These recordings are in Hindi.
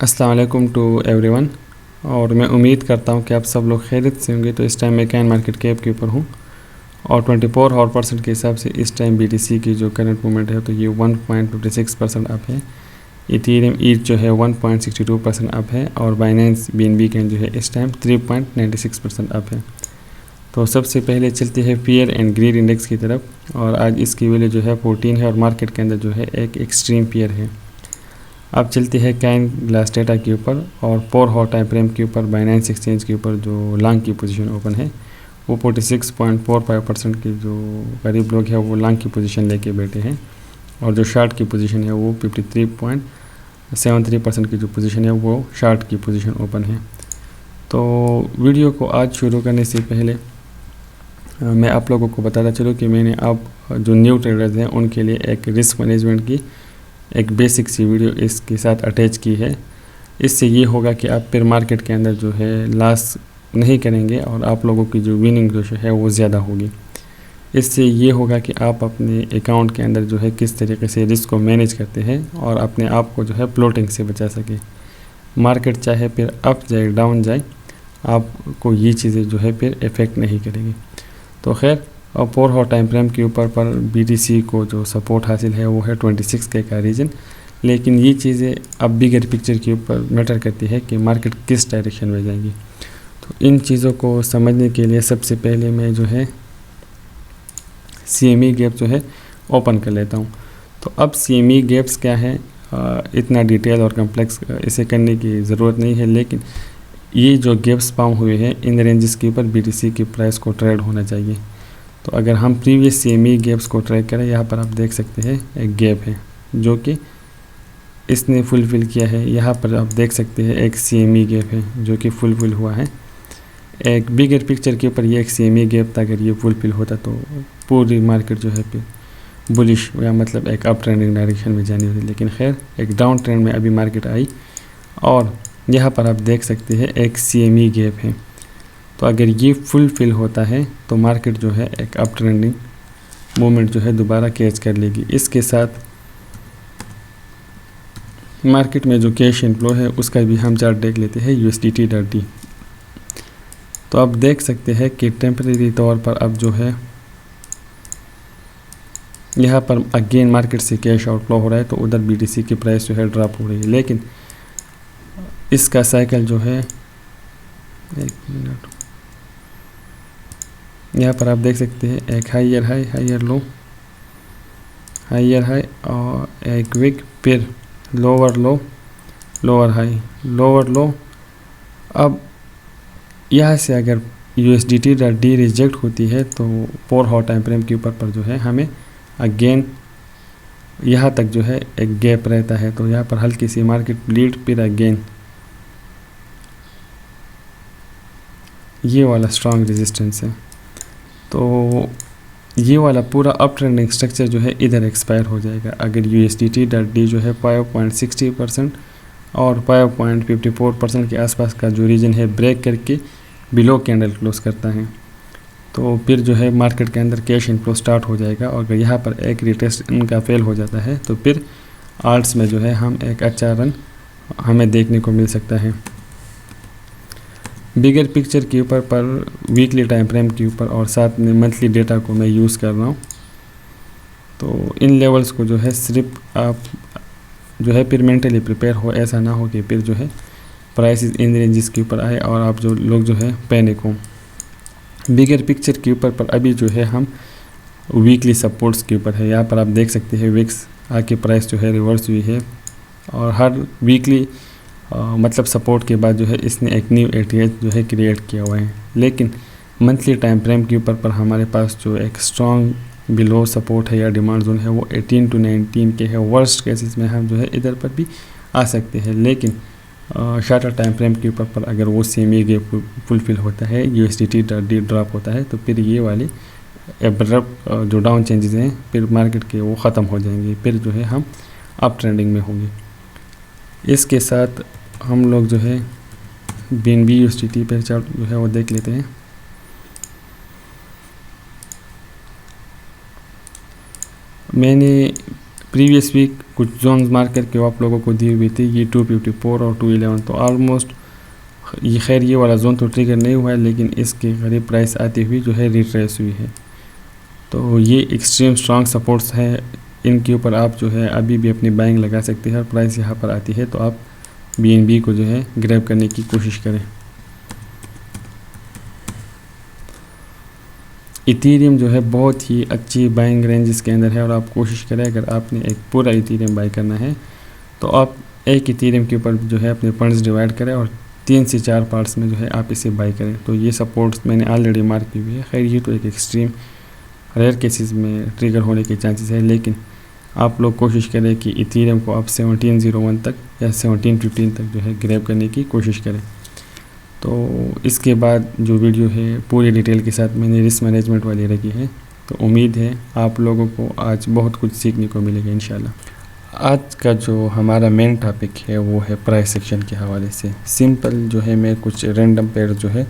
अस्सलाम वालेकुम टू एवरीवन। और मैं उम्मीद करता हूँ कि आप सब लोग खैरियत से होंगे। तो इस टाइम मैं कैन मार्केट कैप के ऊपर हूँ और 24 आवर परसेंट के हिसाब से इस टाइम BTC की जो करंट मूवमेंट है तो ये 1.56% अप है। इथेरियम ईथ जो है 1.62% अप है और बाइनेंस BNB कैन जो है इस टाइम 3.96% अप है। तो सबसे पहले चलते हैं फियर एंड ग्रीड इंडेक्स की तरफ और आज इसकी वैल्यू जो है 14 है और मार्केट के अंदर जो है एक एक्सट्रीम फियर है। अब चलते हैं कैन ग्लास डेटा के ऊपर और 4 हॉट टाइम फ्रेम के ऊपर बाइनेंस एक्सचेंज के ऊपर जो लॉन्ग की पोजीशन ओपन है वो 46.45% के जो करीब लोग हैं वो लॉन्ग की पोजीशन लेके बैठे हैं और जो शार्ट की पोजीशन है वो 53.73% की जो पोजीशन है वो शार्ट की पोजीशन ओपन है। तो वीडियो को आज शुरू करने से पहले मैं आप लोगों को बताता चलूँ कि मैंने अब जो न्यू ट्रेडर्स हैं उनके लिए एक रिस्क मैनेजमेंट की एक बेसिक सी वीडियो इसके साथ अटैच की है। इससे ये होगा कि आप फिर मार्केट के अंदर जो है लॉस नहीं करेंगे और आप लोगों की जो विनिंग रेशो है वो ज़्यादा होगी। इससे ये होगा कि आप अपने अकाउंट के अंदर जो है किस तरीके से रिस्क को मैनेज करते हैं और अपने आप को जो है फ्लोटिंग से बचा सके। मार्केट चाहे फिर अप जाए डाउन जाए आपको ये चीज़ें जो है फिर इफ़ेक्ट नहीं करेगी। तो खैर और 4 हॉट टाइम फ्रेम के ऊपर पर BTC को जो सपोर्ट हासिल है वो है 26 के का रीजन। लेकिन ये चीज़ें अब बिगर पिक्चर के ऊपर मैटर करती है कि मार्केट किस डायरेक्शन में जाएगी। तो इन चीज़ों को समझने के लिए सबसे पहले मैं जो है CME गैप जो है ओपन कर लेता हूँ। तो अब CME गैप्स क्या है, इतना डिटेल और कम्प्लेक्स इसे करने की ज़रूरत नहीं है, लेकिन ये जो गैप्स फॉर्म हुए हैं इन रेंजेस के ऊपर BTC की प्राइस को ट्रेड होना चाहिए। तो अगर हम प्रीवियस CME गैप्स को ट्रैक करें, यहाँ पर आप देख सकते हैं एक गैप है जो कि इसने फुलफ़िल किया है। यहाँ पर आप देख सकते हैं एक CME गैप है जो कि फुलफ़िल हुआ है। एक बिगर पिक्चर के ऊपर ये एक CME गैप था, अगर ये फुलफ़िल होता तो पूरी मार्केट जो है बुलिश या मतलब एक अप ट्रेंडिंग डायरेक्शन में जानी होती। लेकिन खैर एक डाउन ट्रेंड में अभी मार्केट आई और यहाँ पर आप देख सकते हैं एक CME गैप है। तो अगर ये फुलफ़िल होता है तो मार्केट जो है एक अप ट्रेंडिंग मूवमेंट जो है दोबारा कैच कर लेगी। इसके साथ मार्केट में जो कैश इनफ्लो है उसका भी हम चार्ट देख लेते हैं USDT.D। तो आप देख सकते हैं कि टेम्परेरी तौर पर अब जो है यहाँ पर अगेन मार्केट से कैश आउटफ्लो हो रहा है तो उधर BTC की प्राइस जो है ड्रॉप हो रही है। लेकिन इसका साइकिल जो है, एक मिनट, यहाँ पर आप देख सकते हैं एक higher high higher low higher high और एक वीक, फिर lower low lower high lower low. अब यहाँ से अगर USDT.D रिजेक्ट होती है तो 4 हॉट टाइम फ्रेम के ऊपर पर जो है हमें अगेन यहाँ तक जो है एक गैप रहता है। तो यहाँ पर हल्की सी मार्केट ब्लीड, फिर अगेन ये वाला स्ट्रॉन्ग रेजिस्टेंस है। तो ये वाला पूरा अप ट्रेंडिंग स्ट्रक्चर जो है इधर एक्सपायर हो जाएगा अगर USDT.D जो है 5.60% और 5.54% के आसपास का जो रीजन है ब्रेक करके बिलो कैंडल क्लोज करता है। तो फिर जो है मार्केट के अंदर कैश इनफ्लो स्टार्ट हो जाएगा और अगर यहाँ पर एक रिटेस्ट इनका फेल हो जाता है तो फिर आल्ट्स में जो है हम एक अच्छा रन हमें देखने को मिल सकता है। बिगर पिक्चर के ऊपर पर वीकली टाइम फ्रेम के ऊपर और साथ में मंथली डेटा को मैं यूज़ कर रहा हूँ। तो इन लेवल्स को जो है सिर्फ आप जो है फिर मेंटली प्रिपेयर हो, ऐसा ना हो कि फिर जो है प्राइसेस इन रेंजेस के ऊपर आए और आप जो लोग जो है पैनिक हो। बिगर पिक्चर के ऊपर पर अभी जो है हम वीकली सपोर्ट्स के ऊपर है। यहाँ पर आप देख सकते हैं विक्स आके प्राइस जो है रिवर्स हुई है और हर वीकली मतलब सपोर्ट के बाद जो है इसने एक न्यू ATH जो है क्रिएट किया हुआ है। लेकिन मंथली टाइम फ्रेम के ऊपर पर हमारे पास जो एक स्ट्रॉन्ग बिलो सपोर्ट है या डिमांड जोन है वो 18 to 19 के है। वर्स्ट केसेस में हम जो है इधर पर भी आ सकते हैं। लेकिन शॉर्टर टाइम फ्रेम के ऊपर पर अगर वो CME गैप फुलफ़िल होता है, USDT.D ड्रॉप होता है तो फिर ये वाले एब्रप्ट जो डाउन चेंजेस हैं फिर मार्केट के वो ख़त्म हो जाएंगे, फिर जो है हम अप ट्रेंडिंग में होंगे। इसके साथ हम लोग जो है BNB USDT पर चार्ट जो है वो देख लेते हैं। मैंने प्रीवियस वीक कुछ जोन्स मार्क करके वो आप लोगों को दी हुई थी, ये 254 और 211, तो ऑलमोस्ट ये खैर ये वाला जोन तो ट्रिगर नहीं हुआ है, लेकिन इसके करीब प्राइस आती हुई जो है रिट्रेस हुई है। तो ये एक्सट्रीम स्ट्रॉन्ग सपोर्ट्स हैं, इनके ऊपर आप जो है अभी भी अपनी बाइंग लगा सकते हैं। और प्राइस यहाँ पर आती है तो आप BNB को जो है ग्रैब करने की कोशिश करें। इथीरियम जो है बहुत ही अच्छी बाइंग रेंजेस के अंदर है, और आप कोशिश करें अगर आपने एक पूरा इथीरियम बाई करना है तो आप एक इथीरियम के ऊपर जो है अपने फंड्स डिवाइड करें और 3 से 4 पार्ट्स में जो है आप इसे बाई करें। तो ये सपोर्ट्स मैंने ऑलरेडी मार्क की हुई है। खैर ये तो एक एक्सट्रीम रेयर केसेस में ट्रिगर होने के चांसेस है, लेकिन आप लोग कोशिश करें कि इथीरियम को आप 1701 तक या 1715 तक जो है ग्रैब करने की कोशिश करें। तो इसके बाद जो वीडियो है पूरी डिटेल के साथ मैंने रिस्क मैनेजमेंट वाली रखी है। तो उम्मीद है आप लोगों को आज बहुत कुछ सीखने को मिलेगा इंशाल्लाह। आज का जो हमारा मेन टॉपिक है वो है प्राइस सेक्शन के हवाले से। सिंपल जो है मैं कुछ रैंडम पेयर जो है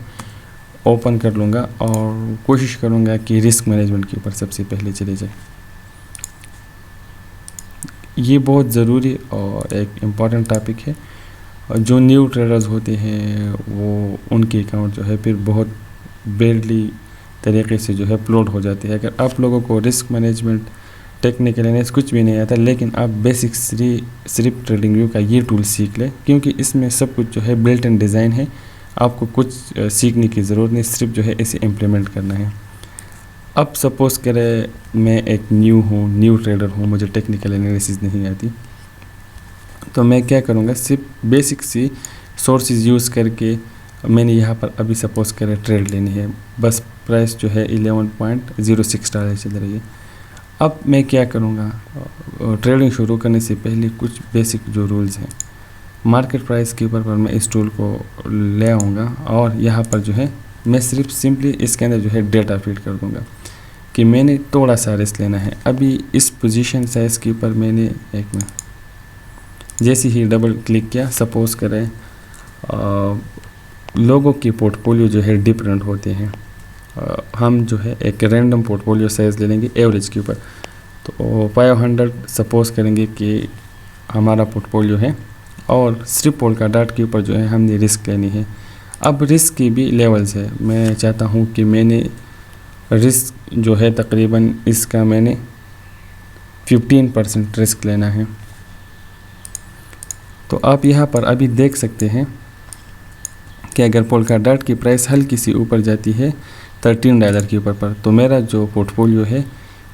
ओपन कर लूँगा और कोशिश करूँगा कि रिस्क मैनेजमेंट के ऊपर सबसे पहले चले जाए। ये बहुत ज़रूरी और एक इम्पॉर्टेंट टॉपिक है। जो न्यू ट्रेडर्स होते हैं वो उनके अकाउंट जो है फिर बहुत बेडली तरीके से जो है प्लॉट हो जाते हैं। अगर आप लोगों को रिस्क मैनेजमेंट टेक्निकल एनालिसिस कुछ भी नहीं आता, लेकिन आप बेसिक सिर्फ ट्रेडिंग व्यू का ये टूल सीख लें, क्योंकि इसमें सब कुछ जो है बिल्ट इन डिज़ाइन है। आपको कुछ सीखने की ज़रूरत नहीं, सिर्फ जो है इसे इम्प्लीमेंट करना है। अब सपोज़ करें मैं एक न्यू ट्रेडर हूँ, मुझे टेक्निकल एनालिसिस नहीं आती, तो मैं क्या करूँगा, सिर्फ बेसिक सी सोर्सेज यूज़ करके मैंने यहाँ पर अभी सपोज़ करें ट्रेड लेनी है। बस प्राइस जो है $11.06 चल रही है। अब मैं क्या करूँगा, ट्रेडिंग शुरू करने से पहले कुछ बेसिक जो रूल्स हैं मार्केट प्राइस के ऊपर पर मैं इस टूल को ले आऊँगा और यहाँ पर जो है मैं सिर्फ सिंपली इसके अंदर जो है डेटा फीड कर दूँगा कि मैंने थोड़ा सा रिस्क लेना है। अभी इस पोजीशन साइज़ के ऊपर मैंने एक में जैसे ही डबल क्लिक किया, सपोज़ करें लोगों की पोर्टफोलियो जो है डिफरेंट होते हैं। हम जो है एक रैंडम पोर्टफोलियो साइज़ ले लेंगे एवरेज के ऊपर, तो 500 सपोज़ करेंगे कि हमारा पोर्टफोलियो है और सिर्फ पोल्का डॉट के ऊपर जो है हमने रिस्क लेनी है। अब रिस्क की भी लेवल्स है। मैं चाहता हूँ कि मैंने रिस्क जो है तकरीबन इसका मैंने 15% रिस्क लेना है। तो आप यहाँ पर अभी देख सकते हैं कि अगर पोल्का डॉट की प्राइस हल्की सी ऊपर जाती है $13 के ऊपर पर, तो मेरा जो पोर्टफोलियो है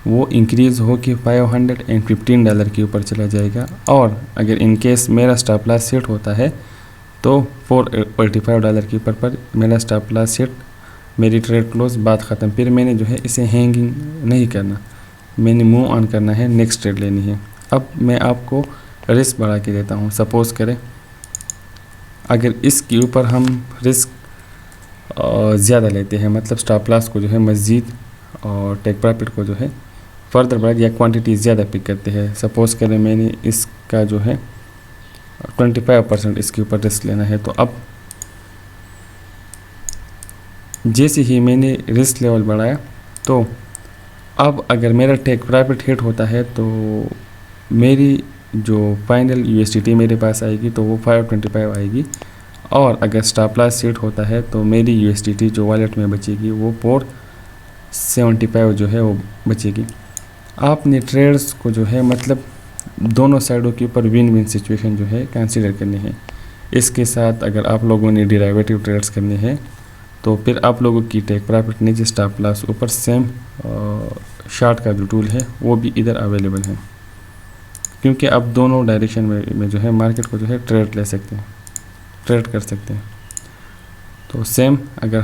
वो इंक्रीज़ हो के $515 के ऊपर चला जाएगा। और अगर इन केस मेरा स्टॉप लॉस सेट होता है तो $485 के ऊपर पर मेरा स्टॉप लॉस सेट, मेरी ट्रेड क्लोज, बात ख़त्म। फिर मैंने जो है इसे हैंगिंग नहीं करना, मैंने मूव ऑन करना है, नेक्स्ट ट्रेड लेनी है। अब मैं आपको रिस्क बढ़ा के देता हूँ। सपोज़ करें अगर इसके ऊपर हम रिस्क ज़्यादा लेते हैं, मतलब स्टॉप लॉस को जो है मज़ीद और टेक प्रॉफिट को जो है फर्दर बढ़ा या क्वांटिटी ज़्यादा पिक करते हैं। सपोज़ करें मैंने इसका जो है 25% इसके ऊपर रिस्क लेना है। तो अब जैसे ही मैंने रिस्क लेवल बढ़ाया, तो अब अगर मेरा टेक प्रॉफिट हिट होता है तो मेरी जो फाइनल USDT मेरे पास आएगी तो वो 525 आएगी। और अगर स्टॉप लॉस सेट होता है तो मेरी USDT जो वॉलेट में बचेगी वो 475 जो है वो बचेगी। आपने ट्रेड्स को जो है मतलब दोनों साइडों के ऊपर विन विन सिचुएशन जो है कंसीडर करनी है। इसके साथ अगर आप लोगों ने डेरिवेटिव ट्रेड्स करने हैं तो फिर आप लोगों की टेक प्रॉफिट नीचे, स्टॉप लॉस ऊपर, सेम शार्ट का जो टूल है वो भी इधर अवेलेबल है, क्योंकि आप दोनों डायरेक्शन में जो है मार्केट को जो है ट्रेड कर सकते हैं। तो सेम अगर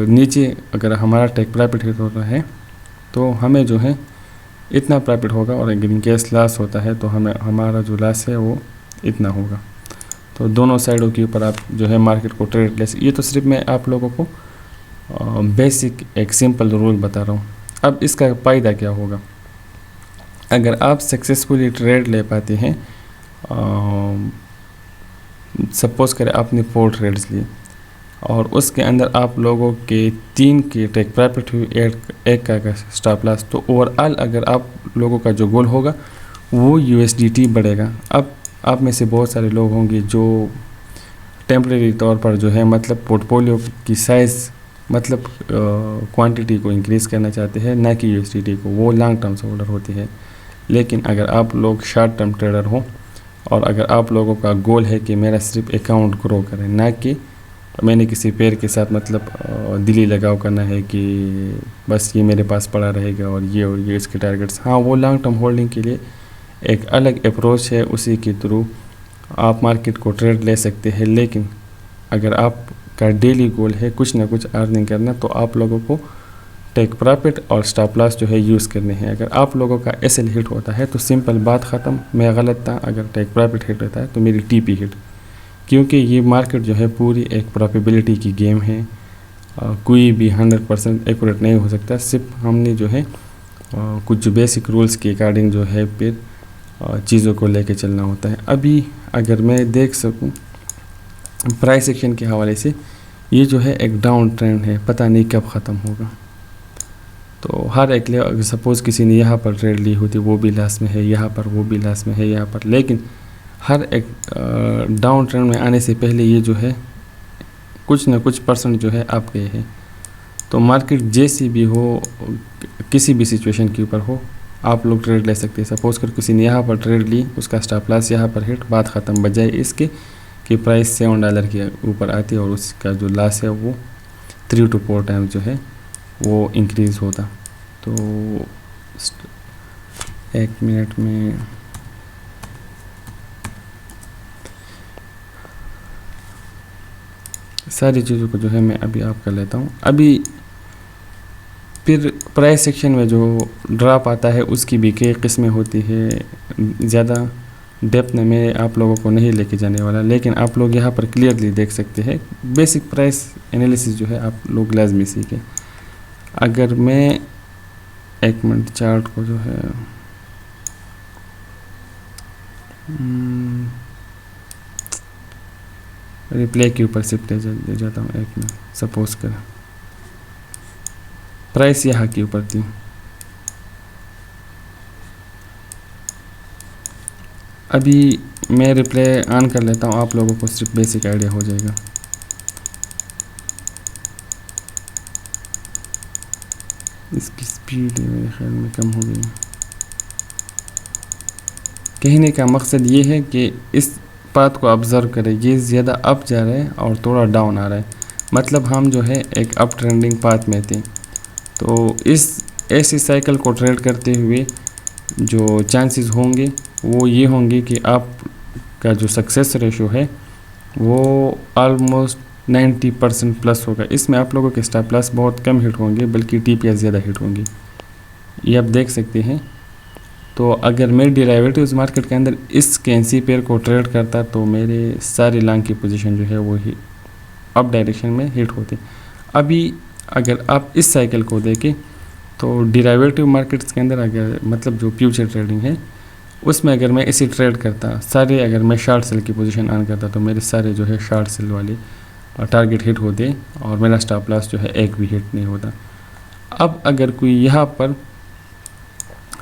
नीचे अगर हमारा टेक प्रॉफिट हिट होता है तो हमें जो है इतना प्रॉफिट होगा, और अगर इन केस लॉस होता है तो हमारा जो लॉस है वो इतना होगा। तो दोनों साइडों के ऊपर आप जो है मार्केट को ट्रेड ले सकते। ये तो सिर्फ मैं आप लोगों को बेसिक एक सिंपल रूल बता रहा हूँ। अब इसका फ़ायदा क्या होगा, अगर आप सक्सेसफुली ट्रेड ले पाते हैं, सपोज़ करें आपने 4 ट्रेड्स लिए और उसके अंदर आप लोगों के 3 के टेक प्रॉफिट हुई, एक का स्टॉप लॉस। तो ओवरऑल अगर आप लोगों का जो गोल होगा वो USDT बढ़ेगा। अब आप में से बहुत सारे लोग होंगे जो टेम्परेरी तौर पर जो है मतलब पोर्टफोलियो की साइज़ मतलब क्वांटिटी को इंक्रीज़ करना चाहते हैं, ना कि USDT को, वो लॉन्ग टर्म से होल्डर होती है। लेकिन अगर आप लोग शॉर्ट टर्म ट्रेडर हो और अगर आप लोगों का गोल है कि मेरा सिर्फ अकाउंट ग्रो करे, ना कि मैंने किसी पेयर के साथ मतलब दिली लगाव करना है कि बस ये मेरे पास पड़ा रहेगा और ये इसके टारगेट्स, हाँ वो लॉन्ग टर्म होल्डिंग के लिए एक अलग अप्रोच है, उसी के थ्रू आप मार्केट को ट्रेड ले सकते हैं। लेकिन अगर आपका डेली गोल है कुछ ना कुछ अर्निंग करना, तो आप लोगों को टेक प्रॉफिट और स्टॉप लॉस जो है यूज़ करने हैं। अगर आप लोगों का SL हिट होता है तो सिंपल बात ख़त्म, मैं गलत था। अगर टेक प्रॉफिट हिट होता है तो मेरी TP हिट, क्योंकि ये मार्केट जो है पूरी एक प्रोबेबिलिटी की गेम है। कोई भी 100% एक्यूरेट नहीं हो सकता। सिर्फ हमने जो है कुछ जो बेसिक रूल्स के अकॉर्डिंग जो है फिर चीज़ों को लेके चलना होता है। अभी अगर मैं देख सकूं प्राइस एक्शन के हवाले से, ये जो है एक डाउन ट्रेंड है, पता नहीं कब ख़त्म होगा। तो हर एक अगर सपोज़ किसी ने यहाँ पर ट्रेड ली होती, वो भी लास्ट में है, यहाँ पर वो भी लास्ट में है, यहाँ पर, लेकिन हर एक डाउन ट्रेंड में आने से पहले ये जो है कुछ ना कुछ % जो है आप गए हैं। तो मार्केट जैसी भी हो, किसी भी सिचुएशन के ऊपर हो, आप लोग ट्रेड ले सकते हैं। सपोज़ कर किसी ने यहाँ पर ट्रेड ली, उसका स्टॉप लॉस यहाँ पर हिट, बात ख़त्म, बजाय इसके कि प्राइस $7 के ऊपर आती है और उसका जो लॉस है वो 3 to 4 टाइम्स जो है वो इंक्रीज़ होता। तो 1 मिनट में सारी चीज़ों को जो है मैं अभी आप कर लेता हूँ। अभी फिर प्राइस सेक्शन में जो ड्रॉप आता है उसकी भी कई किस्में होती है। ज़्यादा डेप्थ में मैं आप लोगों को नहीं लेके जाने वाला, लेकिन आप लोग यहाँ पर क्लियरली देख सकते हैं बेसिक प्राइस एनालिसिस जो है आप लोग लाजमी सीखें। अगर मैं 1 मिनट चार्ट को जो है रिप्ले के ऊपर शिफ्ट दे जाता हूँ 1 मिनट। सपोज कर प्राइस यहाँ के ऊपर थी, अभी मैं रिप्ले ऑन कर लेता हूँ, आप लोगों को सिर्फ बेसिक आइडिया हो जाएगा। इसकी स्पीड मेरे ख्याल में कम हो गई। कहने का मकसद ये है कि इस बात को ऑब्ज़र्व करें, ये ज़्यादा अप जा रहा है और थोड़ा डाउन आ रहा है, मतलब हम जो है एक अप ट्रेंडिंग पाथ में थे। तो इस ऐसी साइकिल को ट्रेड करते हुए जो चांसेस होंगे वो ये होंगे कि आपका जो सक्सेस रेशो है वो ऑलमोस्ट 90% प्लस होगा। इसमें आप लोगों के स्टॉप लॉस बहुत कम हिट होंगे, बल्कि TPS ज़्यादा हिट होंगी, ये आप देख सकते हैं। तो अगर मैं डेरिवेटिव्स मार्केट के अंदर इस कैंसी पेयर को ट्रेड करता तो मेरे सारी लॉन्ग की पोजीशन जो है वो ही अप डायरेक्शन में हिट होती। अभी अगर आप इस साइकिल को देखें तो डेरिवेटिव मार्केट्स के अंदर अगर मतलब जो फ्यूचर ट्रेडिंग है उसमें अगर मैं इसे ट्रेड करता सारे, अगर मैं शॉर्ट सेल की पोजीशन ऑन करता तो मेरे सारे जो है शॉर्ट सेल वाले टारगेट हिट होते और मेरा स्टॉप लॉस जो है एक भी हिट नहीं होता। अब अगर कोई यहाँ पर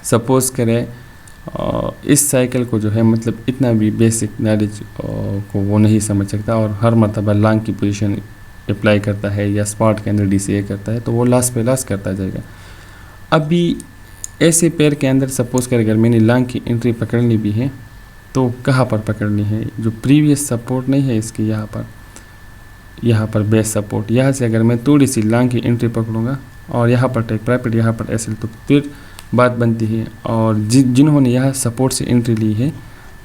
सपोज़ करें इस साइकिल को जो है मतलब इतना भी बेसिक नॉलेज को वो नहीं समझ सकता और हर मरतबा लॉन्ग की पोजीशन अप्लाई करता है या स्पॉट के अंदर DCA करता है, तो वो लॉस पे लॉस करता जाएगा। अभी ऐसे पेयर के अंदर सपोज़ कर अगर मैंने लॉन्ग की एंट्री पकड़नी भी है तो कहाँ पर पकड़नी है, जो प्रीवियस सपोर्ट नहीं है इसकी, यहाँ पर बेस सपोर्ट, यहाँ से अगर मैं थोड़ी सी लॉन्ग की एंट्री पकड़ूंगा और यहाँ पर टेक प्रॉफिट, यहाँ पर SL, तो फिर बात बनती है। और जिन्होंने यहाँ सपोर्ट से एंट्री ली है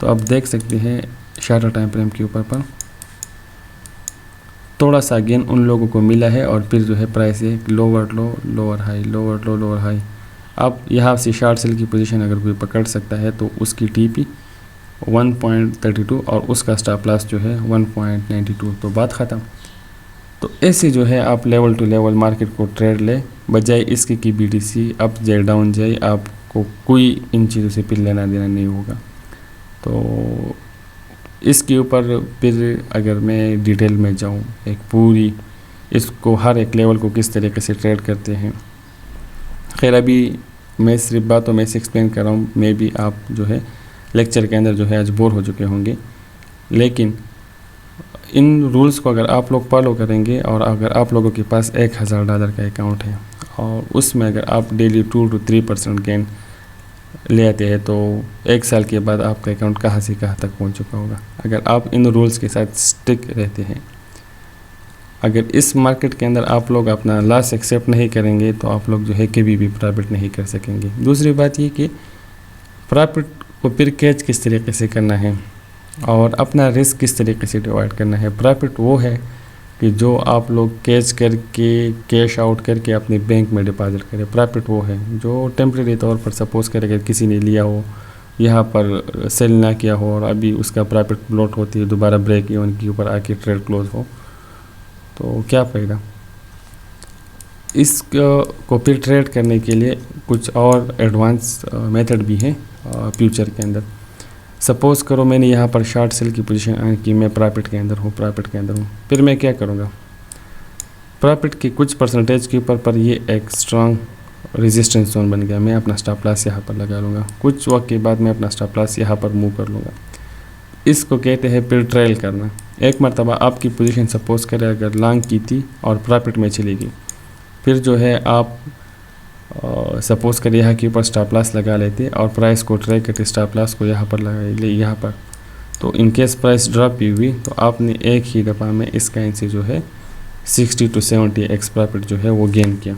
तो आप देख सकते हैं शॉर्टर टाइम फ्रेम के ऊपर पर थोड़ा सा गेन उन लोगों को मिला है और फिर जो है प्राइस है lower low lower high, lower low lower high. अब यहाँ से शॉर्ट सेल की पोजीशन अगर कोई पकड़ सकता है तो उसकी TP 1.32 और उसका स्टॉप लॉस जो है 1.92, तो बात ख़त्म। तो ऐसे जो है आप लेवल टू लेवल मार्केट को ट्रेड ले, बजाय इसके कि BTC अप जाए डाउन जाए, आपको कोई इन चीज़ों से फिर लेना देना नहीं होगा। तो इसके ऊपर फिर अगर मैं डिटेल में जाऊँ, एक पूरी इसको हर एक लेवल को किस तरीके से ट्रेड करते हैं। खैर अभी मैं सिर्फ बातों में से एक्सप्लेन कर रहा हूँ, मे भी आप जो है लेक्चर के अंदर जो है आज बोर हो चुके होंगे, लेकिन इन रूल्स को अगर आप लोग फॉलो करेंगे और अगर आप लोगों के पास $1000 का अकाउंट है और उसमें अगर आप डेली 2 to 3% गेन ले आते हैं तो 1 साल के बाद आपका अकाउंट कहाँ से कहाँ तक पहुँच चुका होगा, अगर आप इन रूल्स के साथ स्टिक रहते हैं। अगर इस मार्केट के अंदर आप लोग अपना लॉस एक्सेप्ट नहीं करेंगे तो आप लोग जो है कभी भी प्रॉफिट नहीं कर सकेंगे। दूसरी बात ये कि प्रॉफिट को फिर कैच किस तरीके से करना है और अपना रिस्क किस तरीके से डिवाइड करना है। प्रॉफिट वो है कि जो आप लोग कैच करके कैश आउट करके अपने बैंक में डिपॉजिट करें। प्रॉफिट वो है जो टेम्प्रेरी तौर पर सपोज़ करें अगर किसी ने लिया हो, यहाँ पर सेल ना किया हो और अभी उसका प्रॉफिट प्लॉट होती है, दोबारा ब्रेक इवन के ऊपर आके ट्रेड क्लोज हो, तो क्या फ़ायदा। इसको फिर ट्रेड करने के लिए कुछ और एडवांस मेथड भी है फ्यूचर के अंदर। सपोज़ करो मैंने यहाँ पर शॉर्ट सेल की पोजीशन की, मैं प्रॉफिट के अंदर हूँ, फिर मैं क्या करूँगा, प्रॉफिट के कुछ परसेंटेज के ऊपर पर ये एक स्ट्रांग रेजिस्टेंस जोन बन गया, मैं अपना स्टॉप लॉस यहाँ पर लगा लूँगा, कुछ वक्त के बाद मैं अपना स्टॉप लॉस यहाँ पर मूव कर लूँगा। इसको कहते हैं फिर ट्रेल करना। एक मरतबा आपकी पोजीशन सपोज़ करें अगर लॉन्ग की थी और प्रॉफिट में चली गई, फिर जो है आप सपोज़ करिए यहाँ के ऊपर स्टॉप लॉस लगा लेते और प्राइस को ट्रैक करते, स्टॉप लॉस को यहाँ पर लगा ले यहाँ पर, तो इन केस प्राइस ड्रॉप भी हुई तो आपने एक ही दफ़ा में इस काइन से जो है 60 to 70x प्रॉफिट जो है वो गेन किया।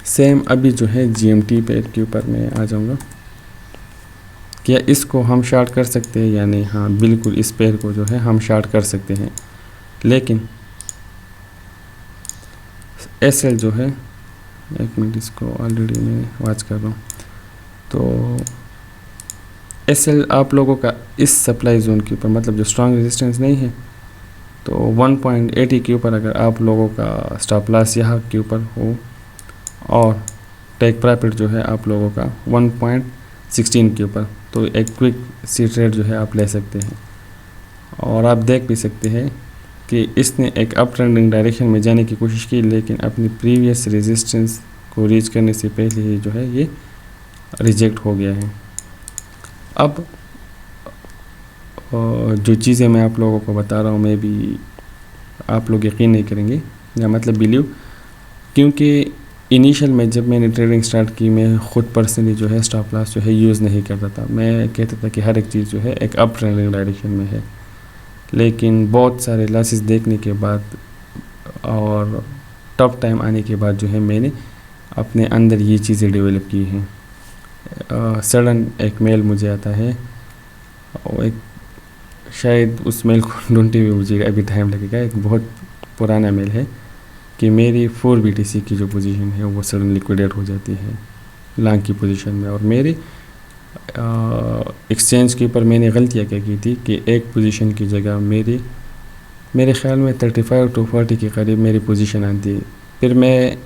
सेम अभी जो है GMT पेयर के ऊपर मैं आ जाऊँगा। क्या इसको हम शार्ट कर सकते हैं या नहीं? हाँ बिल्कुल, इस पेयर को जो है हम शार्ट कर सकते हैं, लेकिन SL जो है, एक मिनट, इसको ऑलरेडी मैं वॉच कर रहा हूँ, तो SL आप लोगों का इस सप्लाई जोन के ऊपर, मतलब जो स्ट्रॉन्ग रेजिस्टेंस नहीं है, तो 1.80 के ऊपर अगर आप लोगों का स्टॉप लॉस यहाँ के ऊपर हो और टेक प्रॉफिट जो है आप लोगों का 1.16 के ऊपर, तो एक क्विक सी ट्रेड जो है आप ले सकते हैं। और आप देख भी सकते हैं कि इसने एक अप ट्रेंडिंग डायरेक्शन में जाने की कोशिश की, लेकिन अपनी प्रीवियस रेजिस्टेंस को रीच करने से पहले ही जो है ये रिजेक्ट हो गया है। अब जो चीज़ें मैं आप लोगों को बता रहा हूँ, मैं भी आप लोग यकीन नहीं करेंगे, या मतलब बिलीव, क्योंकि इनिशियल में जब मैंने ट्रेडिंग स्टार्ट की मैं ख़ुद पर्सनली जो है स्टॉप लॉस जो है यूज़ नहीं करता था। मैं कहता था कि हर एक चीज़ जो है एक अप ट्रेंडिंग डायरेक्शन में है, लेकिन बहुत सारे लॉसेस देखने के बाद और टफ टाइम आने के बाद जो है मैंने अपने अंदर ये चीज़ें डेवलप की हैं। सडन एक मेल मुझे आता है और एक शायद उस मेल को ढूंढते हुए मुझे अभी टाइम लगेगा, एक बहुत पुराना मेल है कि मेरी 4 BTC की जो पोजीशन है वो सडन लिक्विडेट हो जाती है लॉन्ग की पोजीशन में। और मेरी एक्सचेंज के ऊपर मैंने गलतियाँ क्या की थी कि एक पोजीशन की जगह मेरे ख्याल में 35 to 40 के करीब मेरी पोजीशन आती। फिर मैं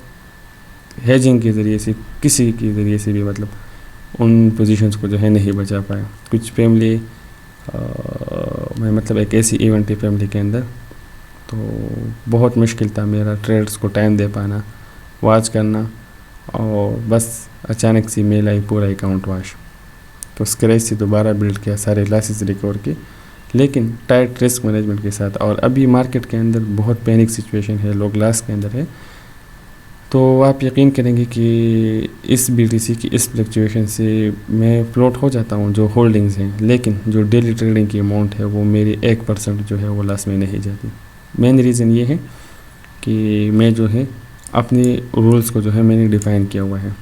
हेजिंग के ज़रिए से, किसी के ज़रिए से भी मतलब उन पोजीशंस को जो है नहीं बचा पाया। कुछ फैमिली मैं मतलब एक ऐसी इवेंट थी फैमिली के अंदर, तो बहुत मुश्किल था मेरा ट्रेड्स को टाइम दे पाना, वॉच करना, और बस अचानक सी मेल आई, पूरा अकाउंट वॉश। तो स्क्रैच से दोबारा बिल्ड किया, सारे लॉसेस रिकवर किए, लेकिन टाइट रिस्क मैनेजमेंट के साथ। और अभी मार्केट के अंदर बहुत पैनिक सिचुएशन है, लोग लॉस के अंदर है। तो आप यकीन करेंगे कि इस BTC की इस फ्लक्चुएशन से मैं फ्लोट हो जाता हूँ जो होल्डिंग्स हैं, लेकिन जो डेली ट्रेडिंग की अमाउंट है वो मेरी 1% जो है वो लॉस में नहीं जाती। मेन रीज़न ये है कि मैं जो है अपने रूल्स को जो है मैंने डिफ़ाइन किया हुआ है।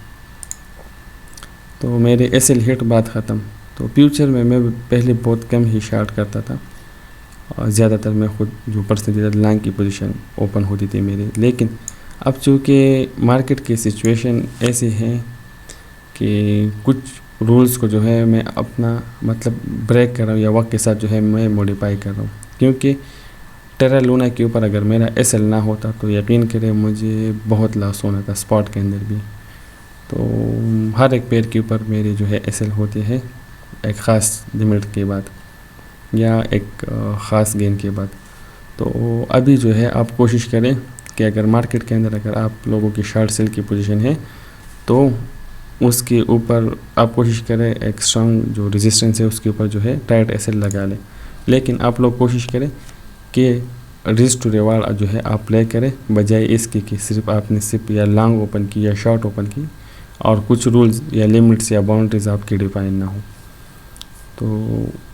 तो मेरे SL हिट बात ख़त्म। तो फ्यूचर में मैं पहले बहुत कम ही शार्ट करता था और ज़्यादातर मैं खुद जो पर्सनली लॉन्ग की पोजीशन ओपन होती थी मेरी। लेकिन अब चूँकि मार्केट की सिचुएशन ऐसी है कि कुछ रूल्स को जो है मैं अपना मतलब ब्रेक कर रहा हूँ या वक्त के साथ जो है मैं मॉडिफाई कर रहा हूँ। क्योंकि टेरा लूना के ऊपर अगर मेरा SL ना होता तो यकीन करें मुझे बहुत लॉस होना था स्पॉट के अंदर भी। तो हर एक पेयर के ऊपर मेरी जो है SL होती है एक ख़ास लिमिट के बाद। या एक ख़ास गेन के बाद। तो अभी जो है आप कोशिश करें कि अगर मार्केट के अंदर अगर आप लोगों की शॉर्ट सेल की पोजीशन है तो उसके ऊपर आप कोशिश करें एक स्ट्रॉन्ग जो रेजिस्टेंस है उसके ऊपर जो है टाइट एसएल लगा लें। लेकिन आप लोग कोशिश करें कि रिस्क टू रिवार्ड जो है आप प्ले करें, बजाय इसके कि सिर्फ आपने सिप या लॉन्ग ओपन की या शॉर्ट ओपन की और कुछ रूल्स या लिमिट्स या बाउंड्रीज आपकी डिफाइन ना हो। तो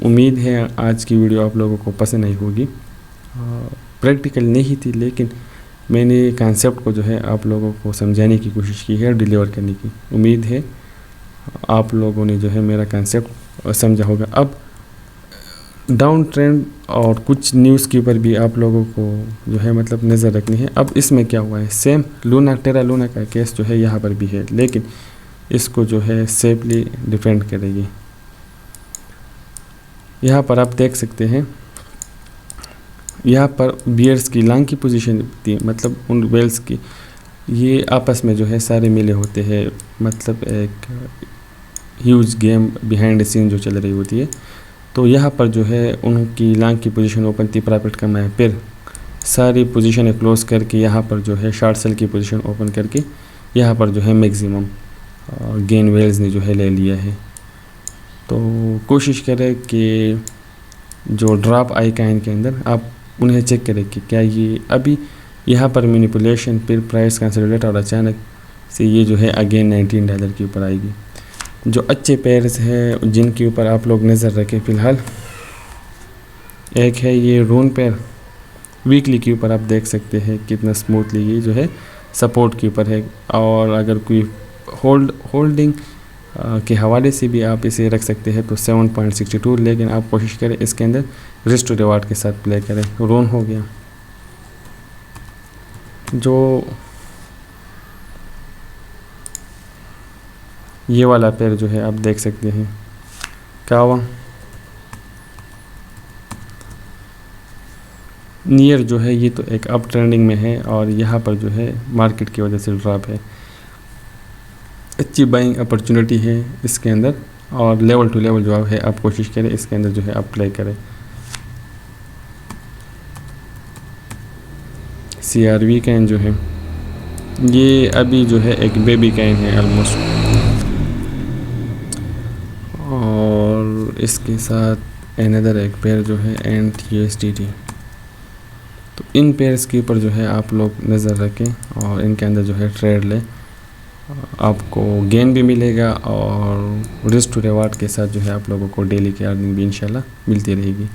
उम्मीद है आज की वीडियो आप लोगों को पसंद आई होगी। प्रैक्टिकल नहीं थी, लेकिन मैंने कॉन्सेप्ट को जो है आप लोगों को समझाने की कोशिश की है, डिलीवर करने की। उम्मीद है आप लोगों ने जो है मेरा कॉन्सेप्ट समझा होगा। अब डाउन ट्रेंड और कुछ न्यूज़ के ऊपर भी आप लोगों को जो है मतलब नज़र रखनी है। अब इसमें क्या हुआ है, सेम लूना टेरा लूना का केस जो है यहाँ पर भी है, लेकिन इसको जो है सेफली डिफेंड करेगी। यहाँ पर आप देख सकते हैं, यहाँ पर बियर्स की लॉन्ग की पोजीशन थी, मतलब उन वेल्स की ये आपस में जो है सारे मिले होते हैं, मतलब एक huge game behind the scene जो चल रही होती है। तो यहाँ पर जो है उनकी लॉन्ग की पोजीशन ओपन थी, प्रॉफिट कमा है, फिर सारी पोजीशन क्लोज करके यहाँ पर जो है शॉर्ट सेल की पोजीशन ओपन करके यहाँ पर जो है मैक्सिमम गेन वेल्स ने जो है ले लिया है। तो कोशिश करें कि जो ड्रॉप आई काइन के अंदर आप उन्हें चेक करें कि क्या ये अभी यहाँ पर मैनिपुलेशन, फिर प्राइस कंसोलिडेट और अचानक से ये जो है अगेन $19 के ऊपर आएगी। जो अच्छे पेयर्स हैं जिनके ऊपर आप लोग नज़र रखें फ़िलहाल, एक है ये रून पेयर, वीकली के ऊपर आप देख सकते हैं कितना स्मूथली ये जो है सपोर्ट के ऊपर है। और अगर कोई होल्डिंग के हवाले से भी आप इसे रख सकते हैं तो 7.62, लेकिन आप कोशिश करें इसके अंदर रिस्क टू रिवार्ड के साथ प्ले करें। रून हो गया, जो ये वाला पेयर जो है आप देख सकते हैं कावा, नियर जो है ये तो एक अप ट्रेंडिंग में है और यहाँ पर जो है मार्केट की वजह से ड्रॉप है। अच्छी बाइंग अपॉर्चुनिटी है इसके अंदर और लेवल टू लेवल जो है आप कोशिश करें इसके अंदर जो है आप प्ले करें। CRV कैन जो है ये अभी जो है एक बेबी कैन है ऑलमोस्ट, और इसके साथ अनदर एक पेयर जो है NTUSDT। तो इन पेयर्स के ऊपर जो है आप लोग नज़र रखें और इनके अंदर जो है ट्रेड लें, आपको गेन भी मिलेगा और रिस्क टू रिवार्ड के साथ जो है आप लोगों को डेली की अर्निंग भी इंशाल्लाह मिलती रहेगी।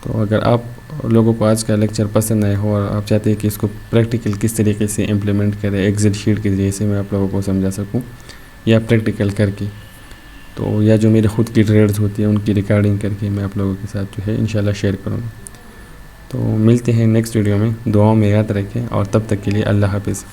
तो अगर आप लोगों को आज का लेक्चर पसंद आया हो और आप चाहते हैं कि इसको प्रैक्टिकल किस तरीके से इम्प्लीमेंट करें, एक्सेल शीट के ज़रिए से मैं आप लोगों को समझा सकूं या प्रैक्टिकल करके, तो या जो मेरे ख़ुद की ट्रेड्स होती हैं उनकी रिकॉर्डिंग करके मैं आप लोगों के साथ जो है इंशाल्लाह शेयर करूँगा। तो मिलते हैं नेक्स्ट वीडियो में, दुआओं में याद रखें और तब तक के लिए अल्लाह हाफ़िज़।